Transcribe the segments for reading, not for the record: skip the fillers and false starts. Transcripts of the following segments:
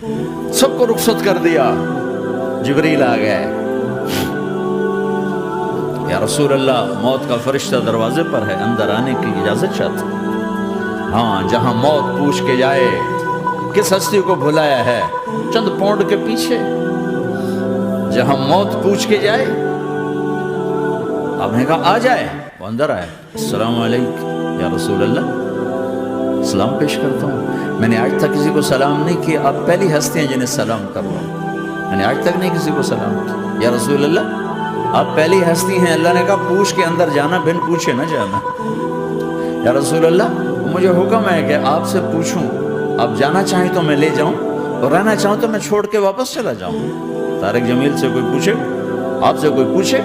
سب کو رخصت کر دیا. جبریل آ گئے. یا رسول اللہ موت کا فرشتہ دروازے پر ہے, اندر آنے کی اجازت چاہتا. ہاں, جہاں موت پوچھ کے جائے کس ہستی کو بھلایا ہے, چند پونڈ کے پیچھے, جہاں موت پوچھ کے جائے. آپ نے کہا آ جائے, وہ اندر آئے. السلام علیکم یا رسول اللہ, سلام پیش کرتا ہوں. میں نے آج تک کسی کو سلام نہیں کیا, آپ پہلی ہستی ہیں جنہیں سلام کر رہا ہوں. میں نے آج تک نہیں کسی کو سلام کیا. یا رسول اللہ آپ پہلی ہستی ہیں. اللہ نے کہا پوچھ کے اندر جانا, بن پوچھے نہ جانا. یا رسول اللہ مجھے حکم ہے کہ آپ سے پوچھوں, آپ جانا چاہیں تو میں لے جاؤں, اور رہنا چاہوں تو میں چھوڑ کے واپس چلا جاؤں. طارق جمیل سے کوئی پوچھے, آپ سے کوئی پوچھے,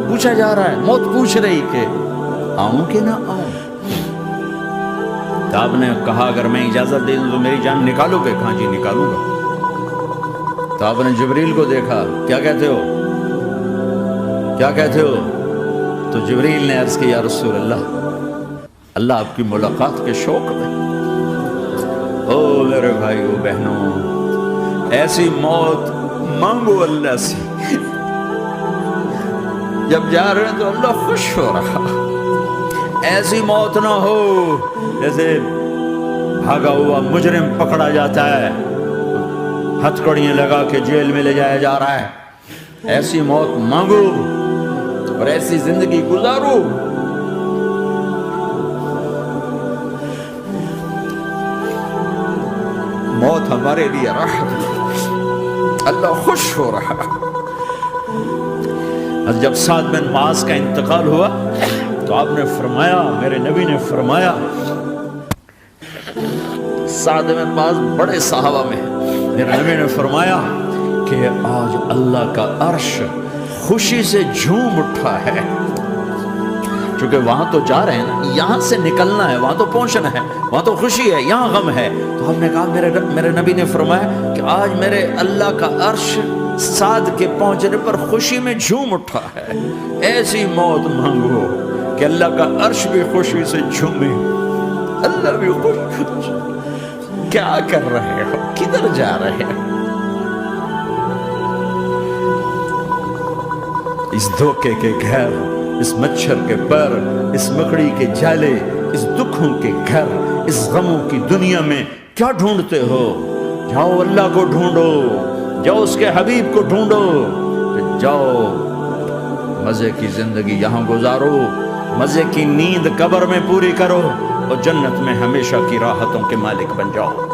پوچھا جا رہا ہے. موت پوچھ رہی کہ آؤں کہ نہ آؤں. تو آپ نے کہا اگر میں اجازت دے دوں تو میری جان نکالو گے؟ کہاں جی نکالوں گا. تو آپ نے جبریل کو دیکھا, کیا کہتے ہو, کیا کہتے ہو؟ تو جبریل نے عرض کی یا رسول اللہ, اللہ آپ کی ملاقات کے شوق میں. او میرے بھائیو بہنوں, ایسی موت مانگو اللہ سے. جب جا رہے ہیں تو اللہ خوش ہو رہا. ایسی موت نہ ہو جیسے بھاگا ہوا مجرم پکڑا جاتا ہے, ہتھکڑیاں لگا کے جیل میں لے جایا جا رہا ہے. ایسی موت مانگو اور ایسی زندگی گزارو. موت ہمارے لیے راحت ہے, اللہ خوش ہو رہا. جب سعد بن معاذ کا انتقال ہوا تو آپ نے فرمایا, میرے نبی نے فرمایا, سعد بن معاذ بڑے صحابہ میں ہیں, میرے نبی نے فرمایا کہ آج اللہ کا عرش خوشی سے جھوم اٹھا ہے. چونکہ وہاں تو جا رہے ہیں نا, یہاں سے نکلنا ہے, وہاں تو پہنچنا ہے, وہاں تو خوشی ہے, یہاں غم ہے. تو ہم نے کہا, میرے نبی نے فرمایا کہ آج میرے اللہ کا عرش سعد کے پہنچنے پر خوشی میں جھوم اٹھا ہے. ایسی موت مانگو کہ اللہ کا عرش بھی خوشی سے جھومے, اللہ بھی خوش. کیا کر رہے ہو, کدھر جا رہے ہو؟ اس دھوکے کے گھر, اس مچھر کے پر, اس مکڑی کے جالے, اس دکھوں کے گھر, اس غموں کی دنیا میں کیا ڈھونڈتے ہو؟ جاؤ اللہ کو ڈھونڈو, جاؤ اس کے حبیب کو ڈھونڈو, جاؤ مزے کی زندگی یہاں گزارو, مزے کی نیند قبر میں پوری کرو, اور جنت میں ہمیشہ کی راحتوں کے مالک بن جاؤ.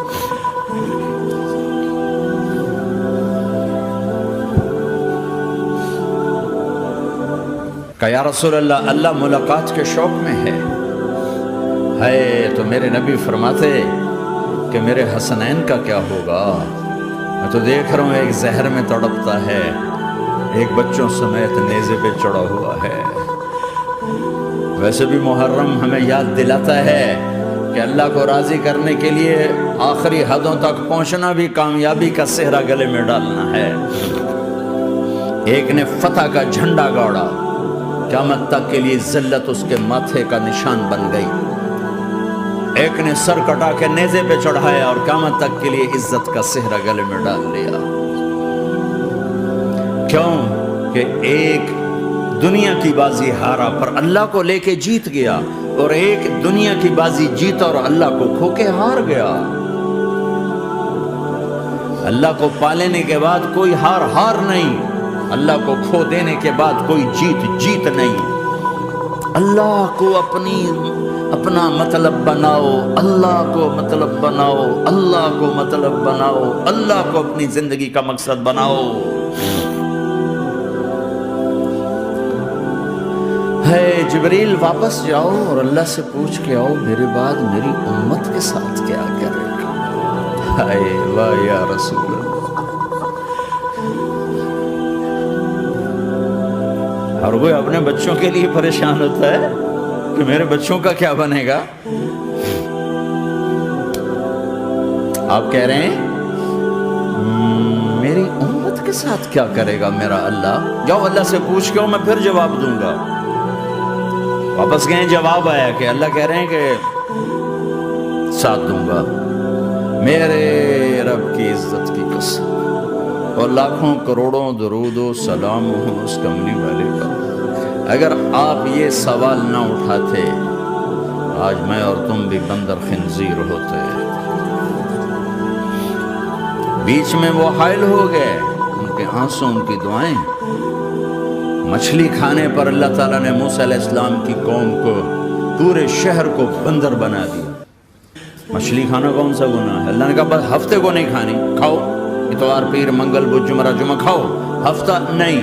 کہ یا رسول اللہ, اللہ ملاقات کے شوق میں ہے. تو میرے نبی فرماتے کہ میرے حسنین کا کیا ہوگا؟ میں تو دیکھ رہا ہوں ایک زہر میں تڑپتا ہے, ایک بچوں سمیت نیزے پہ چڑھا ہوا ہے. ویسے بھی محرم ہمیں یاد دلاتا ہے کہ اللہ کو راضی کرنے کے لیے آخری حدوں تک پہنچنا بھی کامیابی کا صحرا گلے میں ڈالنا ہے. ایک نے فتح کا جھنڈا گاڑا, قیامت تک کے لیے ذلت اس کے ماتھے کا نشان بن گئی. ایک نے سر کٹا کے نیزے پہ چڑھایا اور قیامت تک کے لیے عزت کا صحرا گلے میں ڈال لیا. کیوں کہ ایک دنیا کی بازی ہارا پر اللہ کو لے کے جیت گیا, اور ایک دنیا کی بازی جیتا اور اللہ کو کھو کے ہار گیا. اللہ کو پا لینے کے بعد کوئی ہار نہیں, اللہ کو کھو دینے کے بعد کوئی جیت نہیں. اللہ کو اپنا مطلب بناؤ, اللہ کو مطلب بناؤ, اللہ کو مطلب بناؤ, اللہ کو اپنی زندگی کا مقصد بناؤ. جبریل واپس جاؤ اور اللہ سے پوچھ کے آؤ میرے بعد میری امت کے ساتھ کیا کرے گا. واہ یا رسول اللہ. اور کوئی اپنے بچوں کے لیے پریشان ہوتا ہے کہ میرے بچوں کا کیا بنے گا. آپ کہہ رہے ہیں میری امت کے ساتھ کیا کرے گا میرا اللہ. جاؤ اللہ سے پوچھ کے میں پھر جواب دوں گا. واپس گئے, جواب آیا کہ اللہ کہہ رہے ہیں کہ ساتھ دوں گا. میرے رب کی عزت کی قسم، اور لاکھوں کروڑوں درود و سلام ہوں اس کملی والے پر۔ اگر آپ یہ سوال نہ اٹھاتے آج میں اور تم بھی بندر خنزیر ہوتے۔ بیچ میں وہ حائل ہو گئے، ان کے آنسو، ان کی دعائیں۔ مچھلی کھانے پر اللہ تعالیٰ نے موسیٰ علیہ السلام کی قوم کو، پورے شہر کو بندر بنا دیا۔ مچھلی کھانا کون سا گناہ ہے؟ اللہ نے کہا بس ہفتے کو نہیں کھانی، کھاؤ اتوار پیر منگل بدھ جمعہ جمعہ کھاؤ، ہفتہ نہیں۔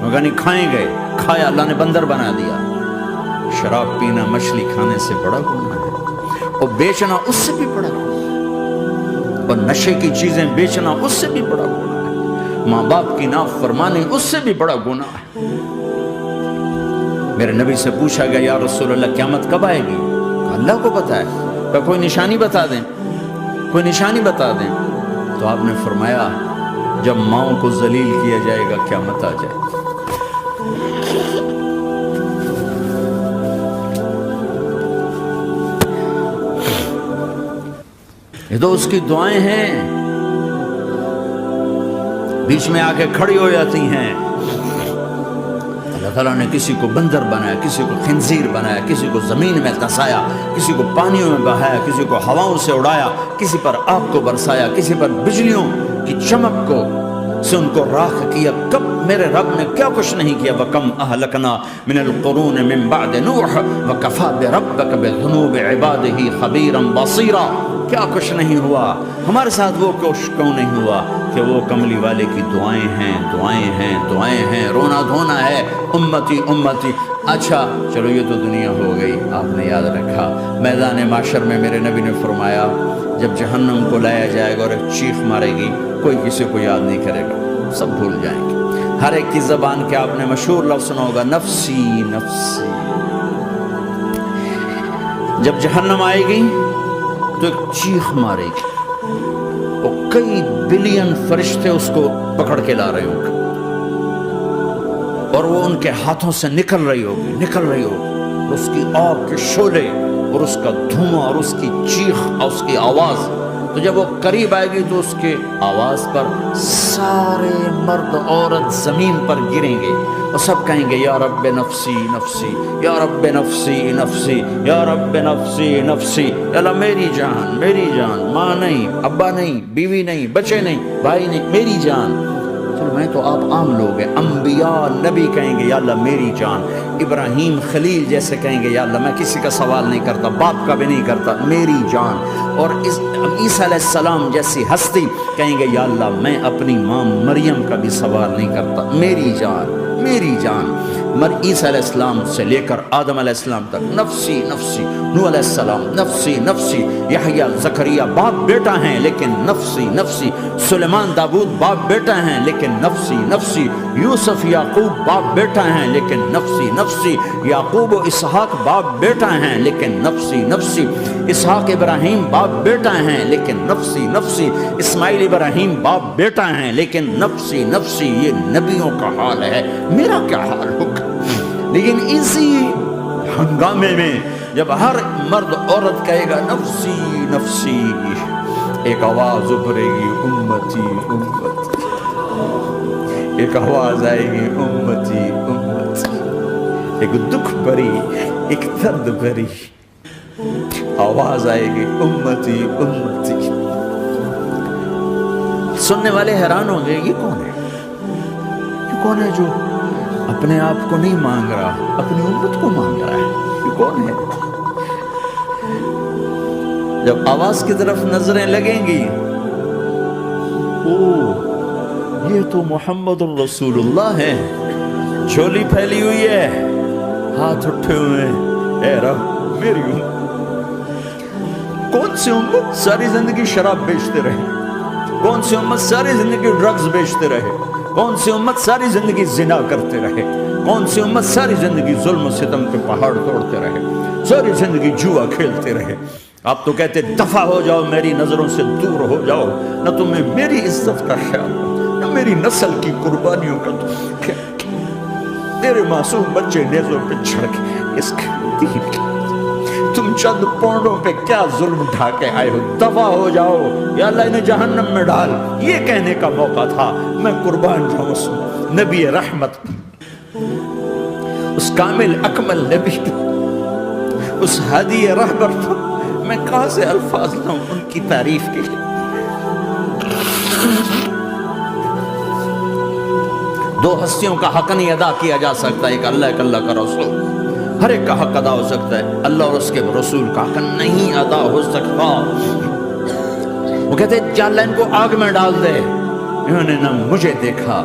وہ کہا نہیں کھائیں گے، کھایا، اللہ نے بندر بنا دیا۔ شراب پینا مچھلی کھانے سے بڑا گناہ ہے، اور بیچنا اس سے بھی بڑا گناہ ہے، اور نشے کی چیزیں بیچنا اس سے بھی بڑا گناہ ہے، ماں باپ کی نافرمانی اس سے بھی بڑا گناہ ہے۔ میرے نبی سے پوچھا گیا یا رسول اللہ قیامت کب آئے گی؟ اللہ کو پتا ہے، کہ کوئی نشانی بتا دیں، کوئی نشانی بتا دیں۔ تو آپ نے فرمایا جب ماؤں کو ذلیل کیا جائے گا قیامت آ جائے گی۔ یہ تو اس کی دعائیں ہیں، بیچ میں آ کے کھڑی ہو جاتی ہیں۔ اللہ تعالیٰ نے کسی کو بندر بنایا، کسی کو خنزیر بنایا، کسی کو زمین میں دھسایا، کسی کو پانیوں میں بہایا، کسی کو ہواؤں سے اڑایا، کسی پر آگ کو برسایا، کسی پر بجلیوں کی چمک کو سے ان کو راکھ کیا۔ کب میرے رب نے کیا کچھ نہیں کیا۔ وَكَمْ أَهْلَكْنَا مِنَ الْقُرُونِ مِنْ بَعْدِ نُوحٍ وَكَفَى بِرَبِّكَ بِذُنُوبِ عِبَادِهِ خَبِيرًا بَصِيرًا۔ کیا کچھ نہیں ہوا، ہمارے ساتھ وہ کچھ کیوں نہیں ہوا کہ وہ کملی والے کی دعائیں ہیں، دعائیں ہیں، دعائیں ہیں، رونا دھونا ہے، امتی امتی۔ اچھا چلو یہ تو دنیا ہو گئی، آپ نے یاد رکھا میدان معاشر میں میرے نبی نے فرمایا جب جہنم کو لایا جائے گا اور ایک چیخ مارے گی، کوئی کسی کو یاد نہیں کرے گا، سب بھول جائیں گے۔ ہر ایک کی زبان کے آپ نے مشہور لفظ سنا ہوگا نفسی نفسی۔ جب جہنم آئے گی تو ایک چیخ مارے گی، اور کئی بلین فرشتے اس کو پکڑ کے لا رہے ہوں گے، اور وہ ان کے ہاتھوں سے نکل رہی ہوگی، اور اس کی آگ کے شعلے اور اس کا دھواں اور اس کی چیخ اور اس کی آواز۔ تو جب وہ قریب آئے گی تو اس کے آواز پر سارے مرد عورت زمین پر گریں گے اور سب کہیں گے یا رب نفسی نفسی، یا رب نفسی نفسی، یا رب نفسی نفسی۔ اللہ میری جان، میری جان، ماں نہیں، ابا نہیں، بیوی نہیں، بچے نہیں، بھائی نہیں، میری جان۔ چلو میں تو آپ عام لوگ ہیں، انبیاء نبی کہیں گے یا اللہ میری جان، ابراہیم خلیل جیسے کہیں گے یا اللہ میں کسی کا سوال نہیں کرتا، باپ کا بھی نہیں کرتا، میری جان۔ اور عیسیٰ علیہ السلام جیسی ہستی کہیں گے یا اللہ میں اپنی ماں مریم کا بھی سوال نہیں کرتا، میری جان، میری جان۔ عیسیٰ علیہ السلام سے لے کر آدم علیہ السلام تک نفسی نفسی، نوح علیہ السلام نفسی نفسی، یحییٰ زکریا باپ بیٹا ہیں لیکن نفسی نفسی، سلیمان داؤد باپ بیٹا ہیں لیکن نفسی نفسی، یوسف یعقوب باپ بیٹا ہیں لیکن نفسی نفسی، یعقوب و اسحاق باپ بیٹا ہیں لیکن نفسی نفسی، اسحاق ابراہیم باپ بیٹا ہیں لیکن نفسی نفسی، اسماعیل ابراہیم باپ بیٹا ہیں لیکن نفسی نفسی۔ یہ نبیوں کا حال ہے، میرا کیا حال ہوگا؟ لیکن اسی ہنگامے میں جب ہر مرد عورت کہے گا نفسی نفسی، ایک آواز ابھرے گی امتی امتی، ایک آواز آئے گی امتی امتی، ایک دکھ بھری، ایک درد بھری آواز آئے گی امتی امتی۔ سننے والے حیران ہوں گے یہ کون ہے، یہ کون ہے جو اپنے آپ کو نہیں مانگ رہا، اپنی امت کو مانگ رہا ہے، یہ کون ہے؟ جب آواز کی طرف نظریں لگیں گی، یہ تو محمد الرسول اللہ ہے، جھولی پھیلی ہوئی ہے، ہاتھ اٹھے ہوئے ہیں، اے رب میری امت۔ کون سی امت ساری زندگی شراب بیچتے رہے، کون سی امت ساری زندگی ڈرگز بیچتے رہے، کون سی امت ساری زندگی زنا کرتے رہے، کون سی امت ساری زندگی ظلم و ستم کے پہاڑ توڑتے رہے، ساری زندگی جوا کھیلتے رہے۔ آپ تو کہتے دفع ہو جاؤ، میری نظروں سے دور ہو جاؤ، نہ تمہیں میری عزت کا خیال ہو، نہ میری نسل کی قربانیوں کا میرے معصوم بچے نیزوں پہ چھڑ کے اس کے دین کے تم چند پونڈوں پہ کیا ظلم ڈھا کے آئے ہو، دفع ہو جاؤ، یا اللہ انہیں جہنم میں ڈال. یہ کہنے کا موقع تھا. میں قربان جاؤں اس نبی رحمت، اس کامل اکمل نبی، اس ہادی رہبر پر میں کہاں سے الفاظ لاؤں ان کی تعریف کے لیے. دو ہستیوں کا حق نہیں ادا کیا جا سکتا، ایک اللہ، ایک اللہ کا رسول. ہر ایک کا حق ادا ہو سکتا ہے، اللہ اور اس کے رسول کا حق نہیں ادا ہو سکتا. وہ کہتے ہیں یا اللہ ان کو آگ میں ڈال دے. انہوں نے نہ مجھے دیکھا،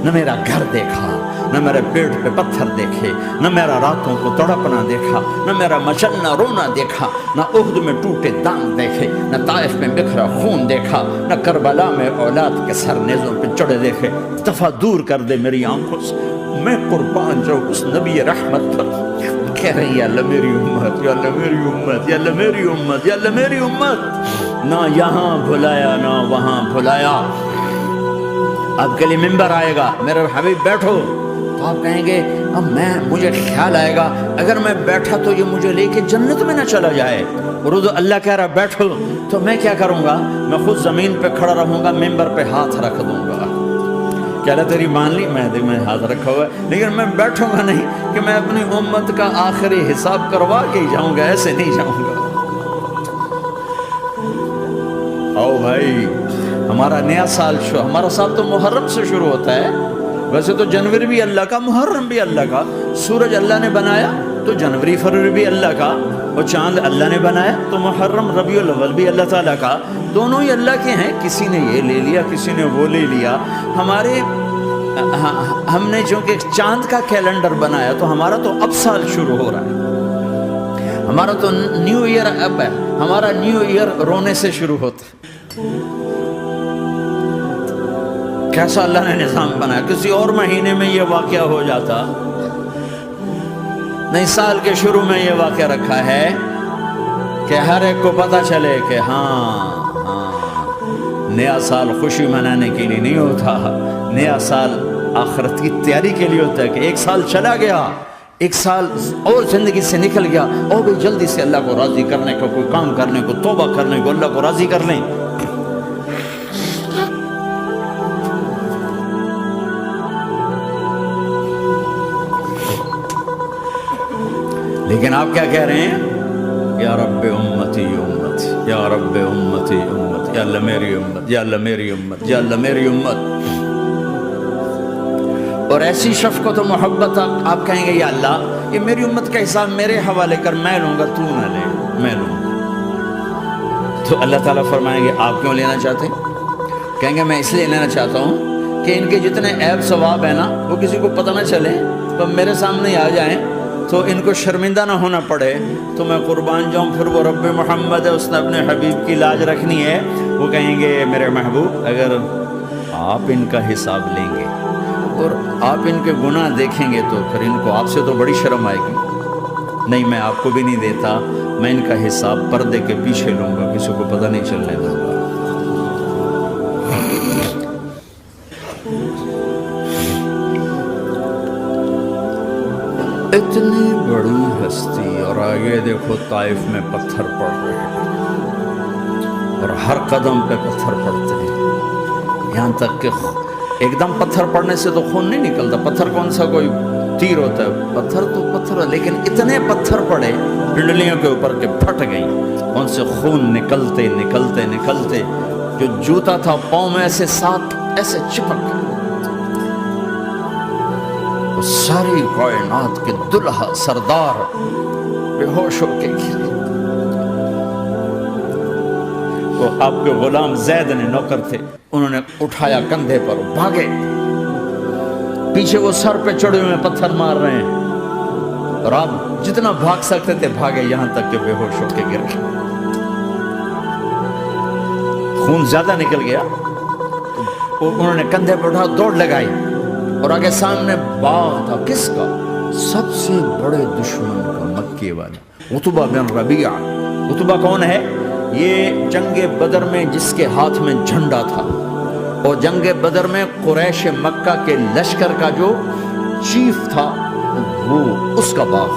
نہ میرا گھر دیکھا، نہ میرے پیٹ پہ پتھر دیکھے، نہ میرا راتوں کو تڑپنا دیکھا، نہ میرا مچلنا رونا دیکھا، نہ احد میں ٹوٹے دانت دیکھے، نہ طائف میں بکھرا خون دیکھا، نہ کربلا میں اولاد کے سر نیزوں پہ چڑھے دیکھے. دفعہ دور کر دے میری آنکھوں سے. میں قربان جاؤں اس نبی رحمت پر. کہہ رہے ہیں یا اللہ میری امت، یا اللہ میری امت، یا اللہ میری امت، یا اللہ میری امت. نہ یہاں بھلایا نہ وہاں بھلایا. آپ کے لیے ممبر آئے گا، میرے حبیب بیٹھو، تو آپ کہیں گے اب مجھے خیال آئے گا اگر میں بیٹھا تو یہ مجھے لے کے جنت میں نہ چلا جائے. اور اللہ کہہ رہا بیٹھو، تو میں کیا کروں گا؟ میں خود زمین پہ کھڑا رہوں گا، ممبر پہ ہاتھ رکھ دوں گا. کیا اللہ تیری مان لی؟ میں ہاتھ رکھا ہوا ہے، لیکن میں بیٹھوں گا نہیں کہ میں اپنی امت کا آخری حساب کروا کے ہی جاؤں گا، ایسے نہیں جاؤں گا. آؤ بھائی، ہمارا نیا سال ہمارا سال تو محرم سے شروع ہوتا ہے. ویسے تو جنوری بھی اللہ کا، محرم بھی اللہ کا. سورج اللہ نے بنایا تو جنوری فروری بھی اللہ کا، اور چاند اللہ نے بنایا تو محرم ربیع الاول بھی اللہ تعالیٰ کا. دونوں ہی اللہ کے ہیں. کسی نے یہ لے لیا، کسی نے وہ لے لیا. ہم نے چونکہ چاند کا کیلنڈر بنایا تو ہمارا تو اب سال شروع ہو رہا ہے. ہمارا تو نیو ایئر اب ہے. ہمارا نیو ایئر رونے سے شروع ہوتا ہے. کیسا اللہ نے نظام بنایا. کسی اور مہینے میں یہ واقعہ ہو جاتا نہیں. سال کے شروع میں یہ واقعہ رکھا ہے کہ ہر ایک کو پتہ چلے کہ ہاں نیا سال خوشی منانے کے لیے نہیں ہوتا. نیا سال آخرت کی تیاری کے لیے ہوتا ہے کہ ایک سال چلا گیا، ایک سال اور زندگی سے نکل گیا، اور بھی جلدی سے اللہ کو راضی کرنے کو، کوئی کام کرنے کو، توبہ کرنے کو، اللہ کو راضی کر لیں. لیکن آپ کیا کہہ رہے ہیں؟ یا رب امتی امت، یا رب امتی امت، یا اللہ میری امت، یا اللہ میری امت، یا اللہ میری امت. اور ایسی شفقت و محبت آپ کہیں گے یا اللہ یہ میری امت کا حساب میرے حوالے کر، میں لوں گا، تو نہ لے، میں لوں گا. تو اللہ تعالیٰ فرمائیں گے آپ کیوں لینا چاہتے ہیں؟ کہیں گے میں اس لیے لینا چاہتا ہوں کہ ان کے جتنے عیب ثواب ہیں نا وہ کسی کو پتہ نہ چلے، تو میرے سامنے آ جائیں تو ان کو شرمندہ نہ ہونا پڑے. تو میں قربان جاؤں. پھر وہ رب محمد ہے، اس نے اپنے حبیب کی لاج رکھنی ہے. وہ کہیں گے میرے محبوب اگر آپ ان کا حساب لیں گے اور آپ ان کے گناہ دیکھیں گے تو پھر ان کو آپ سے تو بڑی شرم آئے گی. نہیں میں آپ کو بھی نہیں دیتا، میں ان کا حساب پردے کے پیچھے لوں گا، کسی کو پتہ نہیں چلنے دوں گا. اتنی بڑی ہستی، اور آگے دیکھو طائف میں پتھر پڑ رہے ہیں اور ہر قدم پہ پتھر پڑتے ہیں. یہاں تک کہ ایک دم پتھر پڑنے سے تو خون نہیں نکلتا. پتھر کون سا کوئی تیر ہوتا ہے؟ پتھر تو پتھر ہے، لیکن اتنے پتھر پڑے پنڈلیوں کے اوپر کے پھٹ گئیں. ان سے خون نکلتے نکلتے نکلتے جو جوتا تھا پاؤں میں ایسے ساتھ ایسے چپک گئے. ساری کائنات کے دلہا سردار بے ہوش ہو کے گرے. وہ آپ کے غلام زید نے نوکر تھے، انہوں نے اٹھایا کندھے پر، بھاگے. پیچھے وہ سر پہ چڑھے ہوئے پتھر مار رہے ہیں اور آپ جتنا بھاگ سکتے تھے بھاگے، یہاں تک کہ بے ہوش ہو کے گر گئے. خون زیادہ نکل گیا تو انہوں نے کندھے پر اٹھا دوڑ لگائی اور آگے سامنے باغ تھا. کس کا؟ سب سے بڑے دشمن کا، مکے والے عتبہ بن ربیعہ. عتبہ کون ہے؟ یہ جنگ بدر میں جس کے ہاتھ میں جھنڈا تھا، اور جنگ بدر میں قریش مکہ کے لشکر کا جو چیف تھا وہ اس کا باغ.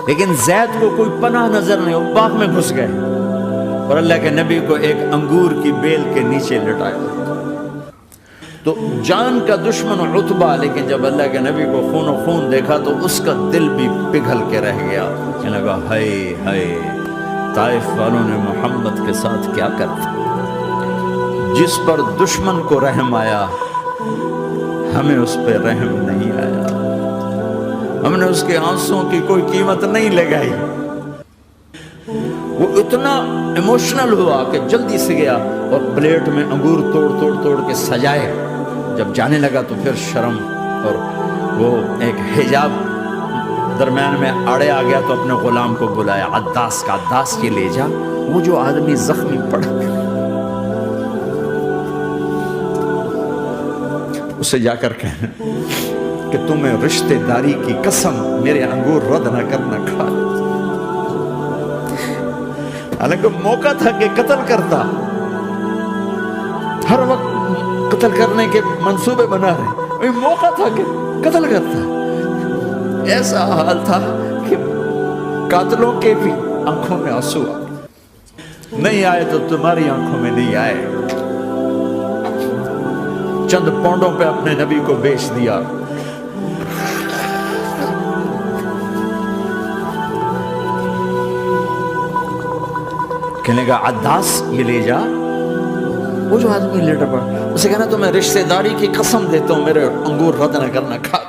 لیکن زید کو کوئی پناہ نظر نہیں، وہ باغ میں گھس گئے اور اللہ کے نبی کو ایک انگور کی بیل کے نیچے لٹایا۔ تو جان کا دشمن عتبہ، لیکن جب اللہ کے نبی کو خون و خون دیکھا تو اس کا دل بھی پگھل کے رہ گیا، کہنے لگا ہائے ہائے، طائف والوں نے محمد کے ساتھ کیا کرتا۔ جس پر دشمن کو رحم آیا ہمیں اس پہ رحم نہیں آیا، ہم نے اس کے آنسوں کی کوئی قیمت نہیں لگائی۔ وہ اتنا ایموشنل ہوا کہ جلدی سے گیا اور پلیٹ میں انگور توڑ کے سجائے۔ جب جانے لگا تو پھر شرم اور وہ ایک حجاب درمیان میں آڑے آ گیا تو اپنے غلام کو بلایا، عداس کا، عداس یہ لے جا وہ جو آدمی زخمی پڑا اسے جا کر کہنا کہ تمہیں رشتہ داری کی قسم میرے انگور رد نہ کرنا کھا۔ حالانکہ موقع تھا کہ قتل کرتا، ہر وقت قتل کرنے کے منصوبے بنا رہے، موقع تھا کہ قتل کرتا۔ ایسا حال تھا کہ قاتلوں کے بھی آنکھوں میں آنسو نہیں آئے تو تمہاری آنکھوں میں نہیں آئے۔ چند پونڈوں پہ اپنے نبی کو بیچ دیا۔ کہنے کا عداس یہ لے جا، وہ جو آدمی لیٹا پڑا، اسے کہنا تو میں رشتہ داری کی قسم دیتا ہوں میرے انگور رد نہ کرنا کھا۔